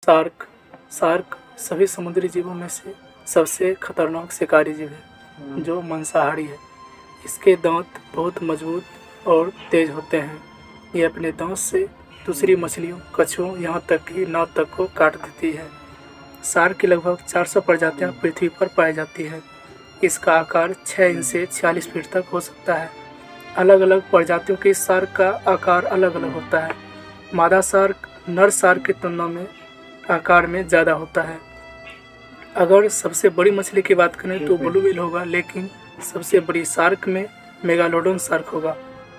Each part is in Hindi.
शार्क शार्क सभी समुद्री जीवों में से सबसे खतरनाक शिकारी जीव है जो मांसाहारी है। इसके दांत बहुत मजबूत और तेज होते हैं। ये अपने दांत से दूसरी मछलियों, कछुओं, यहाँ तक कि नाव तक को काट देती है। शार्क की लगभग 400 प्रजातियाँ पृथ्वी पर पाई जाती है। इसका आकार 6 इंच से 46 फीट तक हो सकता है। अलग अलग प्रजातियों के शार्क का आकार अलग अलग होता है। मादा शार्क नर शार्क की तुलना में आकार में ज़्यादा होता है। अगर सबसे बड़ी मछली की बात करें तो ब्लू व्हेल होगा, लेकिन सबसे बड़ी शार्क में मेगालोडोन शार्क होगा।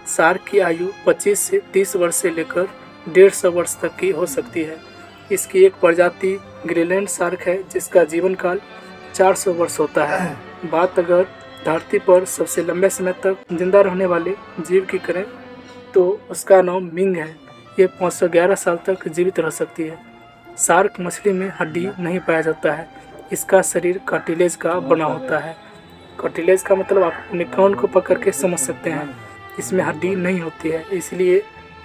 शार्क की आयु 25 से 30 वर्ष से लेकर 150 वर्ष तक की हो सकती है। इसकी एक प्रजाति ग्रीनलैंड शार्क है जिसका जीवन काल 400 वर्ष होता है। बात अगर धरती पर सबसे लंबे समय तक जिंदा रहने वाले जीव की करें तो उसका नाम मिंग है। ये 511 साल तक जीवित रह सकती है। शार्क मछली में हड्डी नहीं पाया जाता है। इसका शरीर कार्टिलेज का बना होता है। कार्टिलेज का मतलब आप अपने कान को पकड़ के समझ सकते हैं। इसमें हड्डी नहीं होती है, इसलिए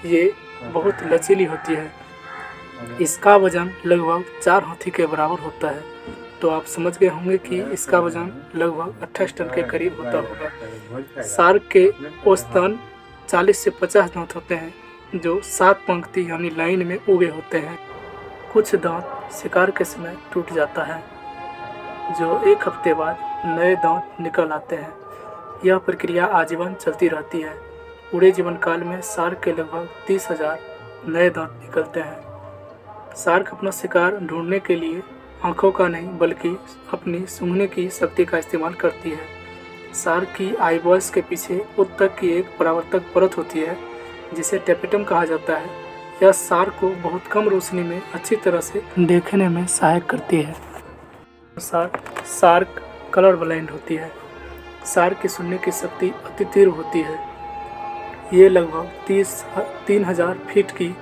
ये बहुत लचीली होती है। इसका वजन लगभग 4 हाथी के बराबर होता है। तो आप समझ गए होंगे कि इसका वजन लगभग 28 टन के करीब होता होगा। शार्क के औसतन 40 से 50 दांत होते हैं जो 7 पंक्ति यानी लाइन में उगे होते हैं। कुछ दांत शिकार के समय टूट जाता है जो 1 हफ्ते बाद नए दांत निकल आते हैं। यह प्रक्रिया आजीवन चलती रहती है। पूरे जीवन काल में शार्क के लगभग 30,000 नए दांत निकलते हैं। शार्क अपना शिकार ढूंढने के लिए आंखों का नहीं बल्कि अपनी सूंघने की शक्ति का इस्तेमाल करती है। शार्क की आईबॉल्स के पीछे उत्तक की एक परावर्तक परत होती है जिसे टेपेटम कहा जाता है। यह शार्क को बहुत कम रोशनी में अच्छी तरह से देखने में सहायक करती है। शार्क कलर ब्लाइंड होती है। शार्क की सुनने की शक्ति अति तीव्र होती है। ये लगभग 3000 फीट की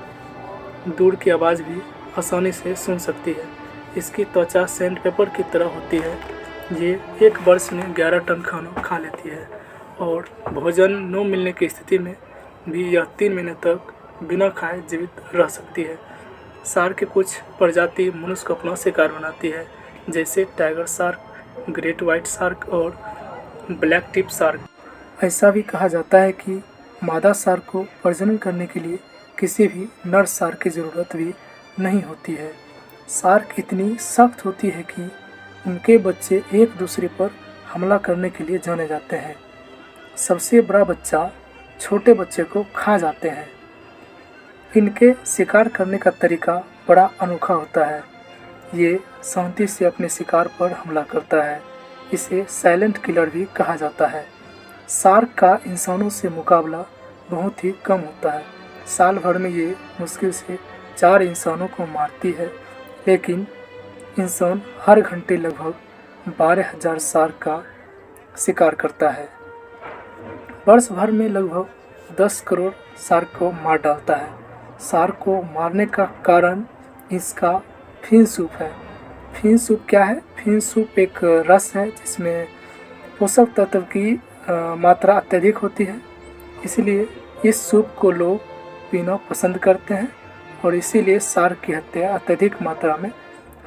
दूर की आवाज़ भी आसानी से सुन सकती है। इसकी त्वचा सैंड पेपर की तरह होती है। ये एक वर्ष में 11 टन खाना खा लेती है और भोजन न मिलने की स्थिति में भी यह 3 महीने तक बिना खाए जीवित रह सकती है। शार्क की कुछ प्रजाति मनुष्य को अपना शिकार बनाती है, जैसे tiger shark, great white shark और ब्लैक टिप शार्क। ऐसा भी कहा जाता है कि मादा शार्क को प्रजनन करने के लिए किसी भी नर शार्क की ज़रूरत भी नहीं होती है। शार्क इतनी सख्त होती है कि उनके बच्चे एक दूसरे पर हमला करने के लिए जाने जाते हैं। सबसे बड़ा बच्चा छोटे बच्चे को खा जाते हैं। इनके शिकार करने का तरीका बड़ा अनोखा होता है। ये शांति से अपने शिकार पर हमला करता है। इसे साइलेंट किलर भी कहा जाता है। शार्क का इंसानों से मुकाबला बहुत ही कम होता है। साल भर में ये मुश्किल से 4 इंसानों को मारती है, लेकिन इंसान हर घंटे लगभग 12,000 शार्क का शिकार करता है। वर्ष भर में लगभग 10 करोड़ शार्क को मार डालता है। शार्क को मारने का कारण इसका फिन सूप है। फिन सूप क्या है? फिन सूप एक रस है जिसमें पोषक तत्व की मात्रा अत्यधिक होती है, इसलिए इस सूप को लोग पीना पसंद करते हैं और इसीलिए शार्क की हत्या अत्यधिक मात्रा में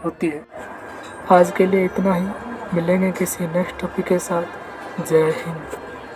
होती है। आज के लिए इतना ही। मिलेंगे किसी नेक्स्ट टॉपिक के साथ। जय हिंद।